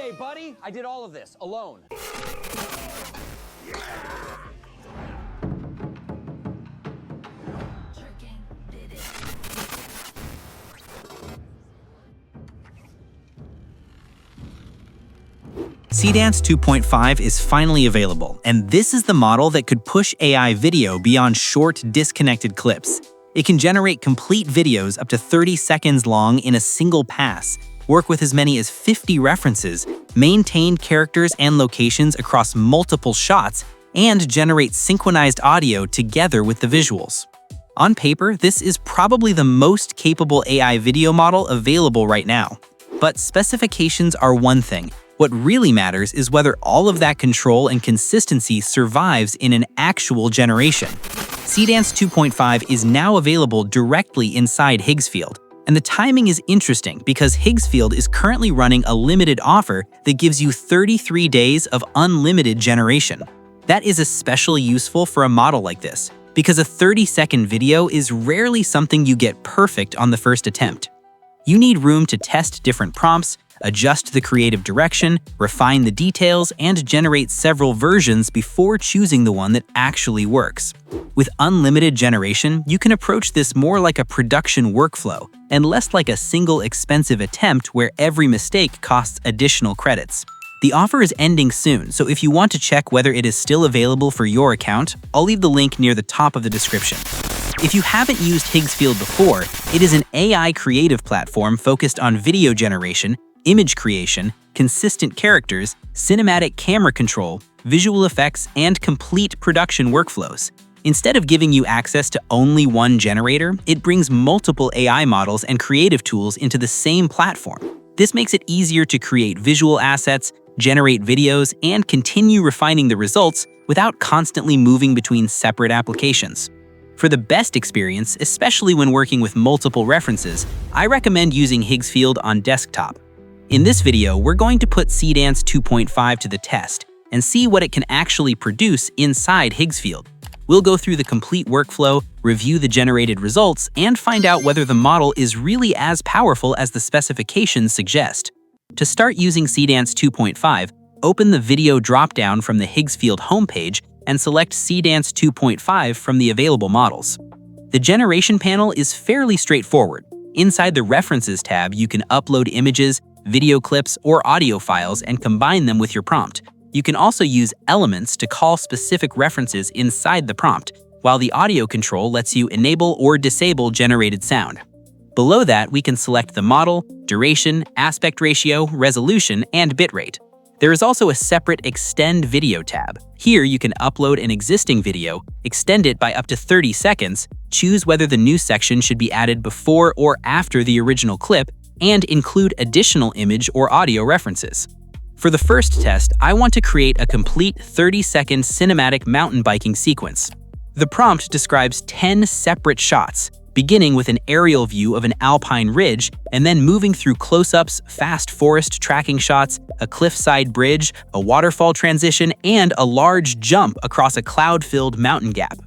Okay, buddy, I did all of this alone. Seedance 2.5 is finally available, and this is the model that could push AI video beyond short, disconnected clips. It can generate complete videos up to 30 seconds long in a single pass, work with as many as 50 references, maintain characters and locations across multiple shots, and generate synchronized audio together with the visuals. On paper, this is probably the most capable AI video model available right now. But specifications are one thing. What really matters is whether all of that control and consistency survives in an actual generation. Seedance 2.5 is now available directly inside Higgsfield, and the timing is interesting because Higgsfield is currently running a limited offer that gives you 33 days of unlimited generation. That is especially useful for a model like this, because a 30-second video is rarely something you get perfect on the first attempt. You need room to test different prompts, adjust the creative direction, refine the details, and generate several versions before choosing the one that actually works. With unlimited generation, you can approach this more like a production workflow and less like a single expensive attempt where every mistake costs additional credits. The offer is ending soon, so if you want to check whether it is still available for your account, I'll leave the link near the top of the description. If you haven't used Higgsfield before, it is an AI creative platform focused on video generation, image creation, consistent characters, cinematic camera control, visual effects, and complete production workflows. Instead of giving you access to only one generator, it brings multiple AI models and creative tools into the same platform. This makes it easier to create visual assets, generate videos, and continue refining the results without constantly moving between separate applications. For the best experience, especially when working with multiple references, I recommend using Higgsfield on desktop. In this video, we're going to put Seedance 2.5 to the test and see what it can actually produce inside Higgsfield. We'll go through the complete workflow, review the generated results, and find out whether the model is really as powerful as the specifications suggest. To start using Seedance 2.5, open the video dropdown from the Higgsfield homepage and select Seedance 2.5 from the available models. The generation panel is fairly straightforward. Inside the References tab, you can upload images, video clips, or audio files and combine them with your prompt. You can also use elements to call specific references inside the prompt, while the audio control lets you enable or disable generated sound. Below that, we can select the model, duration, aspect ratio, resolution, and bitrate. There is also a separate Extend Video tab. Here you can upload an existing video, extend it by up to 30 seconds, choose whether the new section should be added before or after the original clip, and include additional image or audio references. For the first test, I want to create a complete 30-second cinematic mountain biking sequence. The prompt describes 10 separate shots, beginning with an aerial view of an alpine ridge and then moving through close-ups, fast forest tracking shots, a cliffside bridge, a waterfall transition, and a large jump across a cloud-filled mountain gap.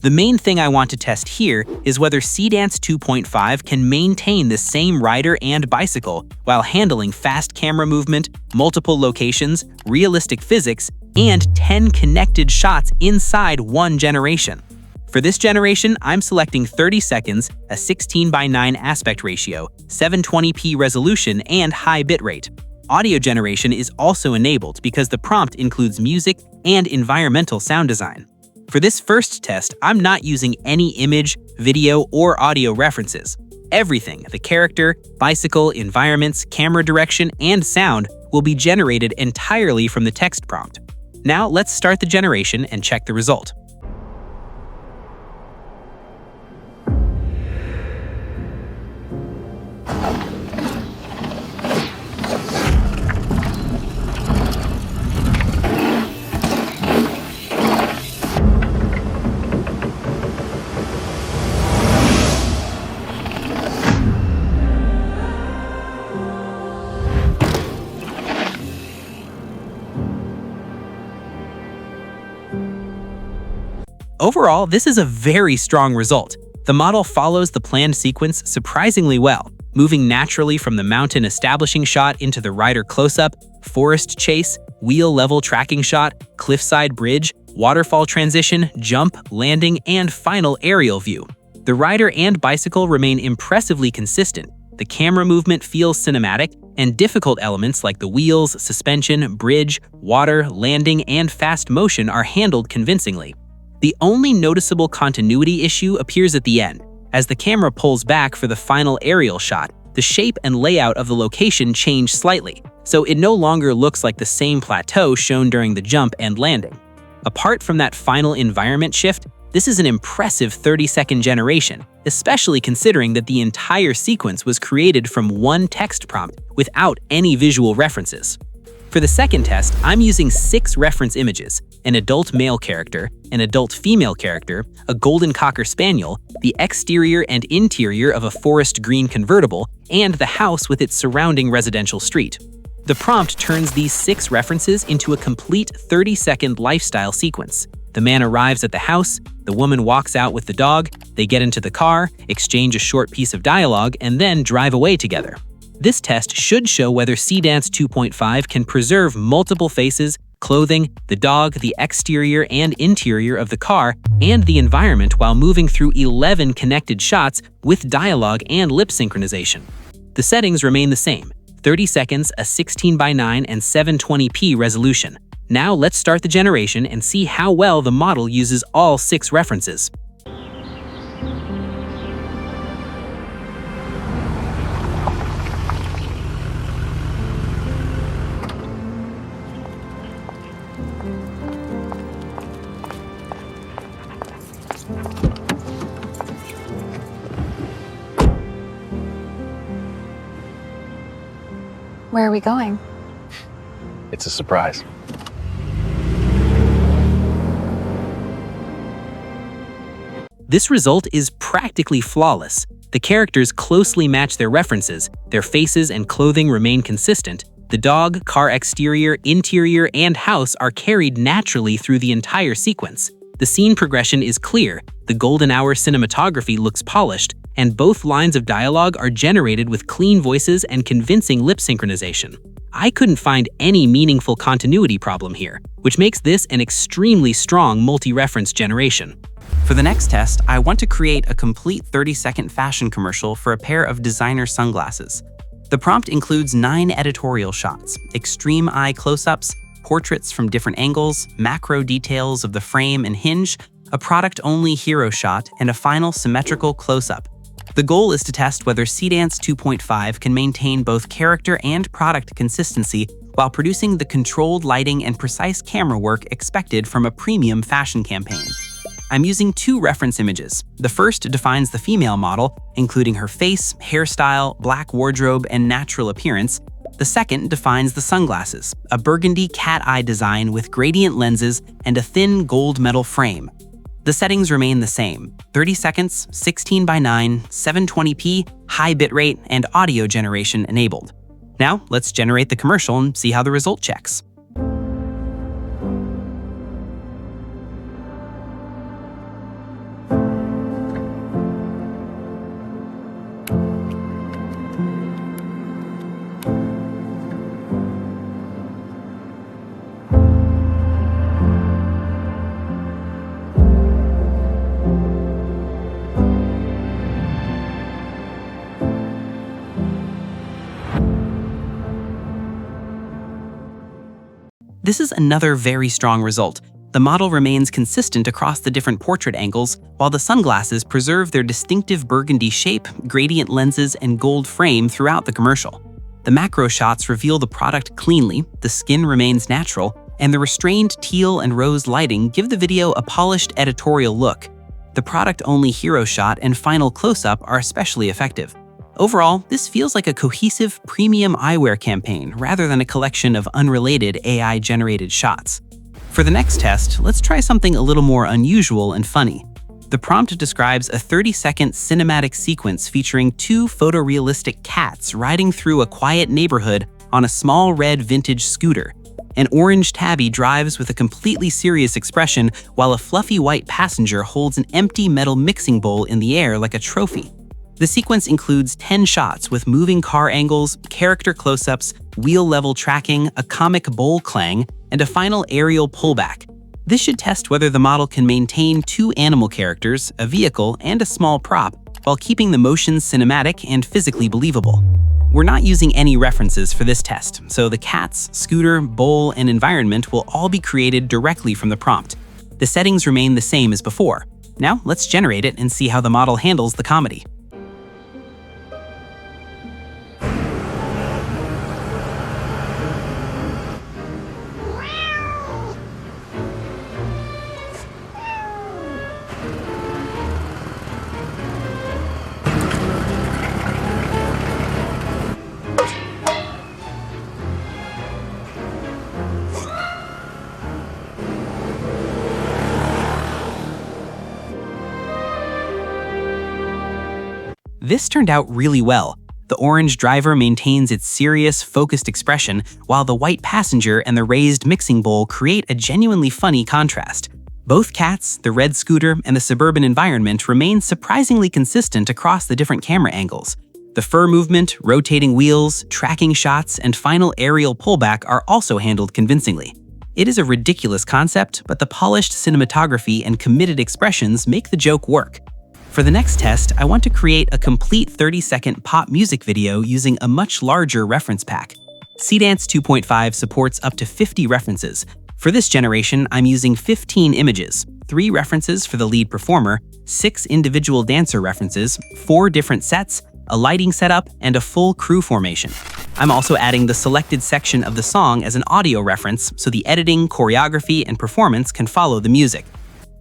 The main thing I want to test here is whether Seedance 2.5 can maintain the same rider and bicycle while handling fast camera movement, multiple locations, realistic physics, and 10 connected shots inside one generation. For this generation, I'm selecting 30 seconds, a 16:9 aspect ratio, 720p resolution, and high bitrate. Audio generation is also enabled because the prompt includes music and environmental sound design. For this first test, I'm not using any image, video, or audio references. Everything, the character, bicycle, environments, camera direction, and sound will be generated entirely from the text prompt. Now let's start the generation and check the result. Overall, this is a very strong result. The model follows the planned sequence surprisingly well. moving naturally from the mountain establishing shot into the rider close-up, forest chase, wheel-level tracking shot, cliffside bridge, waterfall transition, jump, landing, and final aerial view. The rider and bicycle remain impressively consistent. The camera movement feels cinematic, and difficult elements like the wheels, suspension, bridge, water, landing, and fast motion are handled convincingly. The only noticeable continuity issue appears at the end. As the camera pulls back for the final aerial shot, the shape and layout of the location change slightly, so it no longer looks like the same plateau shown during the jump and landing. Apart from that final environment shift, this is an impressive 30-second generation, especially considering that the entire sequence was created from one text prompt without any visual references. For the second test, I'm using 6 reference images: an adult male character, an adult female character, a golden cocker spaniel, the exterior and interior of a forest green convertible, and the house with its surrounding residential street. The prompt turns these 6 references into a complete 30-second lifestyle sequence. The man arrives at the house, the woman walks out with the dog, they get into the car, exchange a short piece of dialogue, and then drive away together. This test should show whether Seedance 2.5 can preserve multiple faces, clothing, the dog, the exterior and interior of the car, and the environment while moving through 11 connected shots with dialogue and lip synchronization. The settings remain the same: 30 seconds, a 16:9 and 720p resolution. Now let's start the generation and see how well the model uses all 6 references. Where are we going? It's a surprise. This result is practically flawless. The characters closely match their references, their faces and clothing remain consistent, the dog, car exterior, interior, and house are carried naturally through the entire sequence. The scene progression is clear, the golden hour cinematography looks polished, and both lines of dialogue are generated with clean voices and convincing lip synchronization. I couldn't find any meaningful continuity problem here, which makes this an extremely strong multi-reference generation. For the next test, I want to create a complete 30-second fashion commercial for a pair of designer sunglasses. The prompt includes 9 editorial shots, extreme eye close-ups, portraits from different angles, macro details of the frame and hinge, a product-only hero shot, and a final symmetrical close-up. The goal is to test whether Seedance 2.5 can maintain both character and product consistency while producing the controlled lighting and precise camera work expected from a premium fashion campaign. I'm using 2 reference images. The first defines the female model, including her face, hairstyle, black wardrobe, and natural appearance. The second defines the sunglasses, a burgundy cat eye design with gradient lenses and a thin gold metal frame. The settings remain the same: 30 seconds, 16:9, 720p, high bitrate, and audio generation enabled. Now, let's generate the commercial and see how the result checks. This is another very strong result. The model remains consistent across the different portrait angles, while the sunglasses preserve their distinctive burgundy shape, gradient lenses, and gold frame throughout the commercial. The macro shots reveal the product cleanly, the skin remains natural, and the restrained teal and rose lighting give the video a polished editorial look. The product-only hero shot and final close-up are especially effective. Overall, this feels like a cohesive premium eyewear campaign rather than a collection of unrelated AI-generated shots. For the next test, let's try something a little more unusual and funny. The prompt describes a 30-second cinematic sequence featuring 2 photorealistic cats riding through a quiet neighborhood on a small red vintage scooter. An orange tabby drives with a completely serious expression while a fluffy white passenger holds an empty metal mixing bowl in the air like a trophy. The sequence includes 10 shots with moving car angles, character close-ups, wheel-level tracking, a comic bowl clang, and a final aerial pullback. This should test whether the model can maintain 2 animal characters, a vehicle, and a small prop, while keeping the motion cinematic and physically believable. We're not using any references for this test, so the cats, scooter, bowl, and environment will all be created directly from the prompt. The settings remain the same as before. Now, let's generate it and see how the model handles the comedy. This turned out really well. The orange driver maintains its serious, focused expression, while the white passenger and the raised mixing bowl create a genuinely funny contrast. Both cats, the red scooter, and the suburban environment remain surprisingly consistent across the different camera angles. The fur movement, rotating wheels, tracking shots, and final aerial pullback are also handled convincingly. It is a ridiculous concept, but the polished cinematography and committed expressions make the joke work. For the next test, I want to create a complete 30-second pop music video using a much larger reference pack. Seedance 2.5 supports up to 50 references. For this generation, I'm using 15 images, 3 references for the lead performer, 6 individual dancer references, 4 different sets, a lighting setup, and a full crew formation. I'm also adding the selected section of the song as an audio reference so the editing, choreography, and performance can follow the music.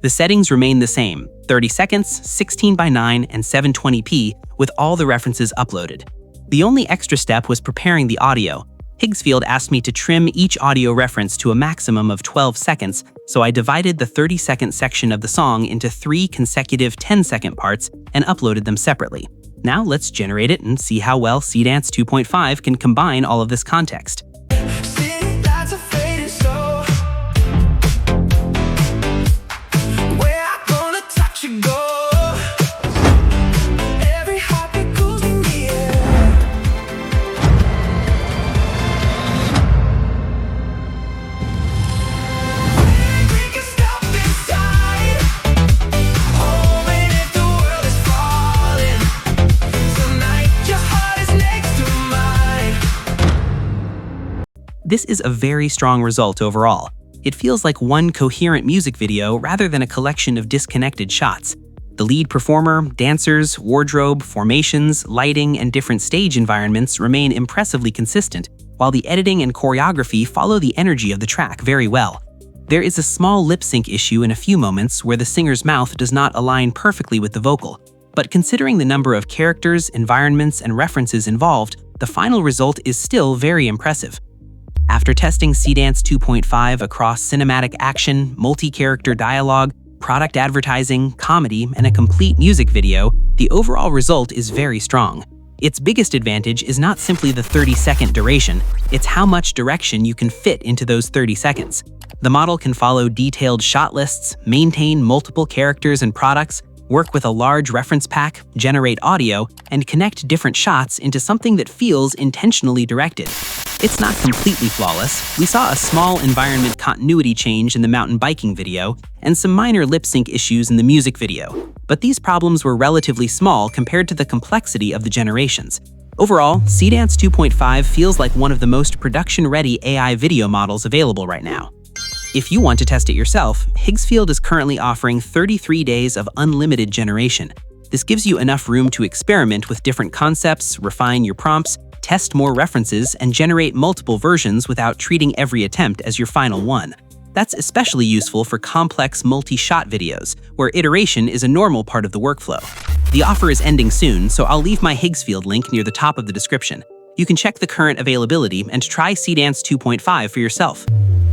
The settings remain the same, 30 seconds, 16:9, and 720p, with all the references uploaded. The only extra step was preparing the audio. Higgsfield asked me to trim each audio reference to a maximum of 12 seconds, so I divided the 30-second section of the song into 3 consecutive 10-second parts and uploaded them separately. Now let's generate it and see how well Seedance 2.5 can combine all of this context. This is a very strong result overall. It feels like one coherent music video rather than a collection of disconnected shots. The lead performer, dancers, wardrobe, formations, lighting, and different stage environments remain impressively consistent, while the editing and choreography follow the energy of the track very well. There is a small lip sync issue in a few moments where the singer's mouth does not align perfectly with the vocal, but considering the number of characters, environments, and references involved, the final result is still very impressive. After testing Seedance 2.5 across cinematic action, multi-character dialogue, product advertising, comedy, and a complete music video, the overall result is very strong. Its biggest advantage is not simply the 30-second duration, it's how much direction you can fit into those 30 seconds. The model can follow detailed shot lists, maintain multiple characters and products, work with a large reference pack, generate audio, and connect different shots into something that feels intentionally directed. It's not completely flawless. We saw a small environment continuity change in the mountain biking video and some minor lip sync issues in the music video, but these problems were relatively small compared to the complexity of the generations. Overall, Seedance 2.5 feels like one of the most production-ready AI video models available right now. If you want to test it yourself, Higgsfield is currently offering 33 days of unlimited generation. This gives you enough room to experiment with different concepts, refine your prompts, test more references, and generate multiple versions without treating every attempt as your final one. That's especially useful for complex multi-shot videos, where iteration is a normal part of the workflow. The offer is ending soon, so I'll leave my Higgsfield link near the top of the description. You can check the current availability and try Seedance 2.5 for yourself.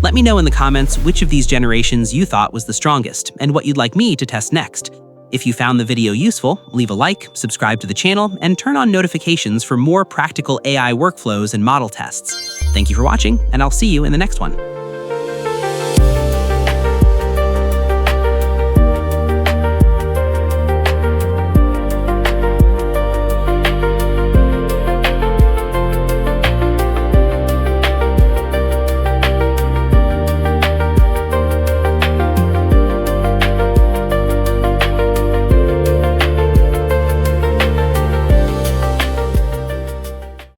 Let me know in the comments which of these generations you thought was the strongest and what you'd like me to test next. If you found the video useful, leave a like, subscribe to the channel, and turn on notifications for more practical AI workflows and model tests. Thank you for watching, and I'll see you in the next one.